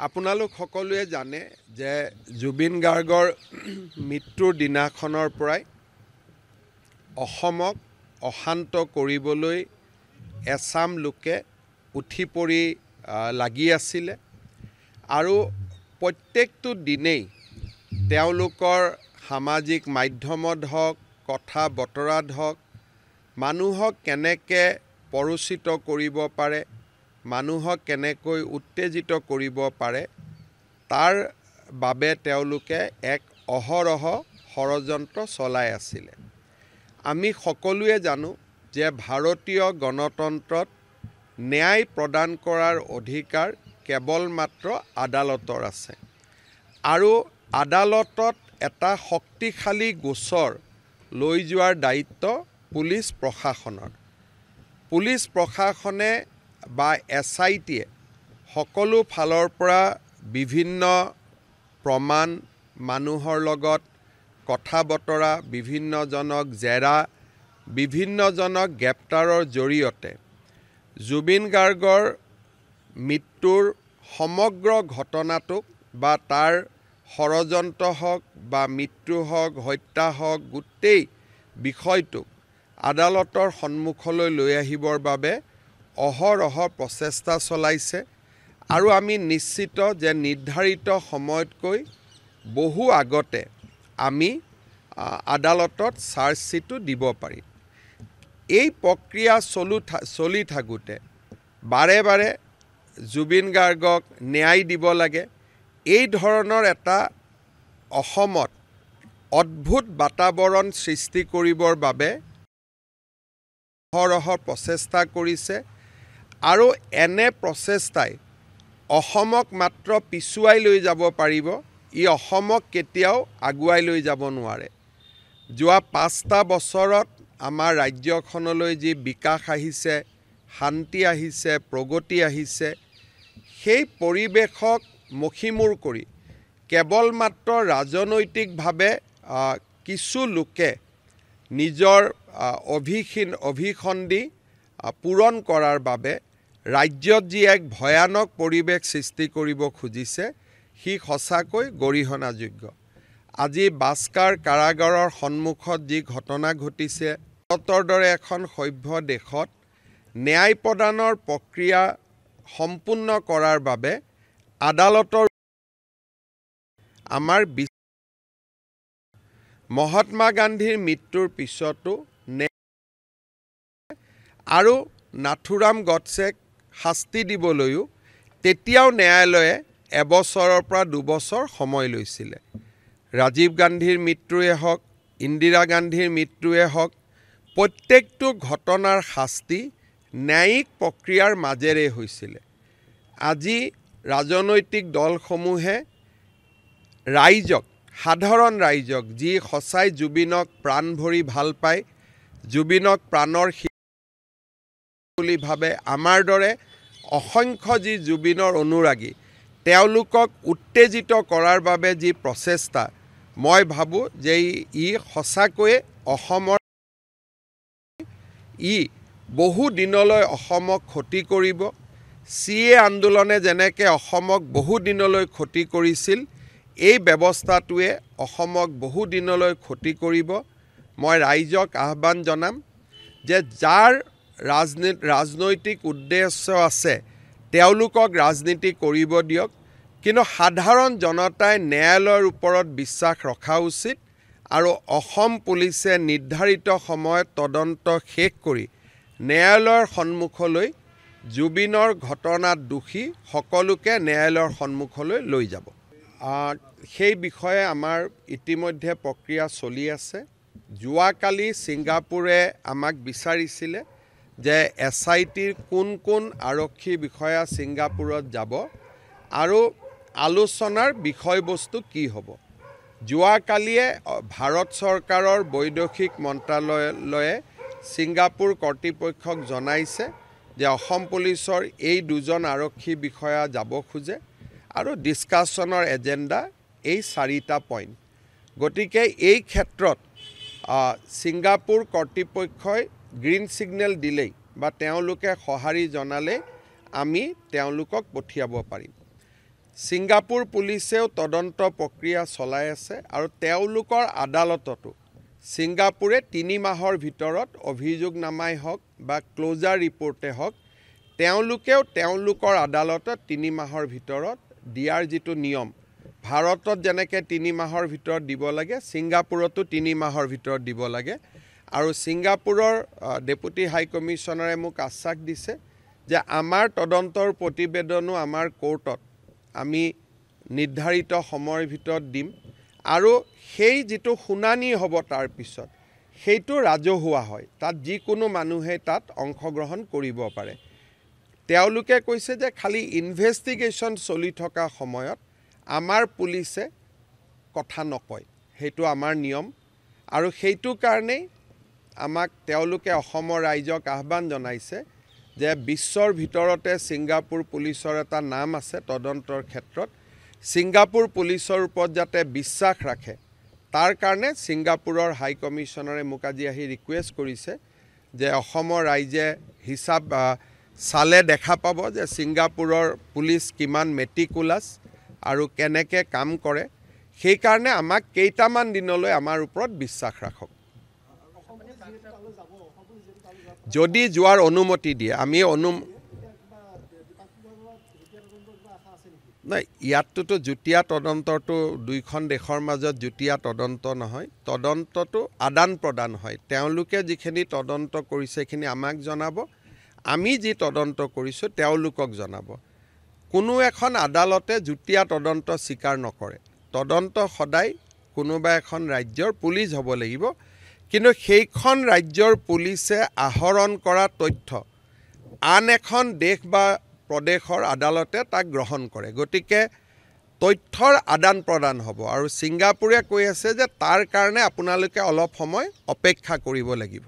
আপোনালোক সকলোৱে জানে যে জুবিন গাৰ্গৰ মৃত্যুৰ দিনাখনৰ পৰাই অসমক অশান্ত কৰিবলৈ এছাম লোকে উঠি পৰি লাগি আছিল আৰু প্ৰত্যেকটো দিনেই তেওঁলোকৰ সামাজিক মাধ্যমত হওক কথা বতৰাত হওক মানুহক কেনেকৈ পৰোচিত কৰিব পাৰে মানুহক কেনেকৈ উত্তেজিত কৰিব পাৰে তাৰ বাবে তেওঁলোকে এক অহৰহ ষড়যন্ত্ৰ চলাই আছিল। আমি সকলোৱে জানো যে ভাৰতীয় গণতন্ত্ৰত ন্যায় প্ৰদান কৰাৰ অধিকাৰ কেৱল মাত্ৰ আদালতৰ আছে আৰু আদালতত এটা শক্তিশালী গোচৰ লৈ যোৱাৰ দায়িত্ব পুলিচ প্ৰশাসনৰ। পুলিচ প্ৰশাসনে বা SITয়ে সকলো ফালৰ পৰা বিভিন্ন প্ৰমাণ মানুহৰ লগত কথা বতৰা বিভিন্নজনক জেৰা বিভিন্নজনক গ্ৰেপ্তাৰৰ জৰিয়তে জুবিন গাৰ্গৰ মৃত্যুৰ সমগ্ৰ ঘটনাটোক বা তাৰ ষড়যন্ত্ৰ হওক বা মৃত্যু হওক হত্যা হওক গোটেই বিষয়টোক আদালতৰ সন্মুখলৈ লৈ আহিবৰ বাবে অহৰহ প্ৰচেষ্টা চলাইছে আৰু আমি নিশ্চিত যে নিৰ্ধাৰিত সময়তকৈ বহু আগতে আমি আদালতত চাৰ্জশ্বিটো দিব পাৰিম। এই প্ৰক্ৰিয়া চলি থাকোঁতে বাৰে বাৰে জুবিন গাৰ্গক ন্যায় দিব লাগে এই ধৰণৰ এটা অসমত অদ্ভুত বাতাবৰণ সৃষ্টি কৰিবৰ বাবে অহৰহ প্ৰচেষ্টা কৰিছে আৰু এনে প্ৰচেষ্টাই অসমক মাত্ৰ পিছুৱাই লৈ যাব পাৰিব, ই অসমক কেতিয়াও আগুৱাই লৈ যাব নোৱাৰে। যোৱা 5টা বছৰত আমাৰ ৰাজ্যখনলৈ যি বিকাশ আহিছে শান্তি আহিছে প্ৰগতি আহিছে সেই পৰিৱেশক মষিমূৰ কৰি কেৱল মাত্ৰ ৰাজনৈতিকভাৱে কিছু লোকে নিজৰ অভিসন্ধি পূৰণ কৰাৰ বাবে ৰাজ্যত যি এক ভয়ানক পৰিৱেশ সৃষ্টি কৰিব খুজিছে সি সঁচাকৈ গৰিহণাযোগ্য। আজি বাস্কাৰ কাৰাগাৰৰ সন্মুখত যি ঘটনা ঘটিছে ভাৰতৰ দৰে এখন সভ্য দেশত ন্যায় প্ৰদানৰ প্ৰক্ৰিয়া সম্পূৰ্ণ কৰাৰ বাবে আদালতৰ আমাৰ মহাত্মা গান্ধীৰ মৃত্যুৰ পিছতো আৰু নাথুৰাম গডছেক শাস্তি দিবলৈও তেতিয়াও ন্যায়ালয়ে এবছৰৰ পৰা 2 বছৰ সময় লৈছিলে। ৰাজীৱ গান্ধীৰ মৃত্যুৱে হওক ইন্দিৰা গান্ধীৰ মৃত্যুৱে হওক প্ৰত্যেকটো ঘটনাৰ শাস্তি ন্যায়িক প্ৰক্ৰিয়াৰ মাজেৰে হৈছিলে। আজি ৰাজনৈতিক দলসমূহে ৰাইজক সাধাৰণ ৰাইজক যি সঁচাই জুবিনক প্ৰাণ ভৰি ভাল পায় জুবিনক প্ৰাণৰ বুলি ভাবে আমাৰ দৰে অসংখ্য যি জুবিনৰ অনুৰাগী তেওঁলোকক উত্তেজিত কৰাৰ বাবে যি প্ৰচেষ্টা মই ভাবোঁ যে ই সঁচাকৈয়ে অসমৰ বহু দিনলৈ অসমক ক্ষতি কৰিব। CA আন্দোলনে যেনেকৈ অসমক বহু দিনলৈ ক্ষতি কৰিছিল এই ব্যৱস্থাটোৱে অসমক বহু দিনলৈ ক্ষতি কৰিব। মই ৰাইজক আহ্বান জনাম যে যাৰ ৰাজনৈতিক উদ্দেশ্য আছে তেওঁলোকক ৰাজনীতি কৰিব দিয়ক, কিন্তু সাধাৰণ জনতাই ন্যায়ালয়ৰ ওপৰত বিশ্বাস ৰখা উচিত আৰু অসম পুলিচে নিৰ্ধাৰিত সময়ত তদন্ত শেষ কৰি ন্যায়ালয়ৰ সন্মুখলৈ জুবিনৰ ঘটনাত দোষী সকলোকে ন্যায়ালয়ৰ সন্মুখলৈ লৈ যাব। সেই বিষয়ে আমাৰ ইতিমধ্যে প্ৰক্ৰিয়া চলি আছে। যোৱাকালি ছিংগাপুৰে আমাক বিচাৰিছিলে যে SITৰ কোন কোন আৰক্ষী বিষয়া ছিংগাপুৰত যাব আৰু আলোচনাৰ বিষয়বস্তু কি হ'ব। যোৱাকালিয়ে ভাৰত চৰকাৰৰ বৈদেশিক মন্ত্ৰালয়ে ছিংগাপুৰ কৰ্তৃপক্ষক জনাইছে যে অসম পুলিচৰ এই 2জন আৰক্ষী বিষয়া যাব খোজে আৰু ডিছকাশ্যনৰ এজেণ্ডা এই 4টা পইণ্ট। গতিকে এই ক্ষেত্ৰত ছিংগাপুৰ কৰ্তৃপক্ষই গ্ৰীণ ছিগনেল দিলেই বা তেওঁলোকে সঁহাৰি জনালে আমি তেওঁলোকক পঠিয়াব পাৰিম। ছিংগাপুৰ পুলিচেও তদন্ত প্ৰক্ৰিয়া চলাই আছে আৰু তেওঁলোকৰ আদালততো ছিংগাপুৰে 3 মাহৰ ভিতৰত অভিযোগনামাই হওক বা ক্লোজাৰ ৰিপৰ্টে হওক তেওঁলোকেও তেওঁলোকৰ আদালতত 3 মাহৰ ভিতৰত দিয়াৰ যিটো নিয়ম ভাৰতত যেনেকৈ 3 মাহৰ ভিতৰত দিব লাগে ছিংগাপুৰতো 3 মাহৰ ভিতৰত দিব লাগে আৰু ছিংগাপুৰৰ ডেপুটি হাই কমিশ্যনাৰে মোক আশ্বাস দিছে যে আমাৰ তদন্তৰ প্ৰতিবেদনো আমাৰ কোৰ্টত আমি নিৰ্ধাৰিত সময়ৰ ভিতৰত দিম আৰু সেই যিটো শুনানি হ'ব তাৰ পিছত সেইটো ৰাজহুৱা হয় তাত যিকোনো মানুহে তাত অংশগ্ৰহণ কৰিব পাৰে তেওঁলোকে কৈছে যে খালি ইনভেষ্টিগেশ্যন চলি থকা সময়ত আমাৰ পুলিচে কথা নকয় সেইটো আমাৰ নিয়ম আৰু সেইটো কাৰণেই আমাক তেওঁলোকে অসমৰ ৰাইজক আহ্বান জনাইছে যে বিশ্বৰ ভিতৰতে ছিংগাপুৰ পুলিচৰ এটা নাম আছে তদন্তৰ ক্ষেত্ৰত ছিংগাপুৰ পুলিচৰ ওপৰত যাতে বিশ্বাস ৰাখে তাৰ কাৰণে ছিংগাপুৰৰ হাই কমিশ্যনাৰে মোক আজি আহি ৰিকুৱেষ্ট কৰিছে যে অসমৰ ৰাইজে হিচাপ চালে দেখা পাব যে ছিংগাপুৰৰ পুলিচ কিমান মেটিকুলাছ আৰু কেনেকৈ কাম কৰে সেইকাৰণে আমাক কেইটামান দিনলৈ আমাৰ ওপৰত বিশ্বাস ৰাখক যদি যোৱাৰ অনুমতি দিয়ে আমি নাই ইয়াততো যুটীয়া তদন্তটো দুইখন দেশৰ মাজত যুটীয়া তদন্ত নহয় তদন্তটো আদান প্ৰদান হয় তেওঁলোকে যিখিনি তদন্ত কৰিছে সেইখিনি আমাক জনাব আমি যি তদন্ত কৰিছোঁ তেওঁলোকক জনাব কোনো এখন আদালতে যুটীয়া তদন্ত স্বীকাৰ নকৰে তদন্ত সদায় কোনোবা এখন ৰাজ্যৰ পুলিচ হ'ব লাগিব কিন্তু সেইখন ৰাজ্যৰ পুলিচে আহৰণ কৰা তথ্য আন এখন দেশ বা প্ৰদেশৰ আদালতে তাক গ্ৰহণ কৰে গতিকে তথ্যৰ আদান প্ৰদান হ'ব আৰু ছিংগাপুৰে কৈ আছে যে তাৰ কাৰণে আপোনালোকে অলপ সময় অপেক্ষা কৰিব লাগিব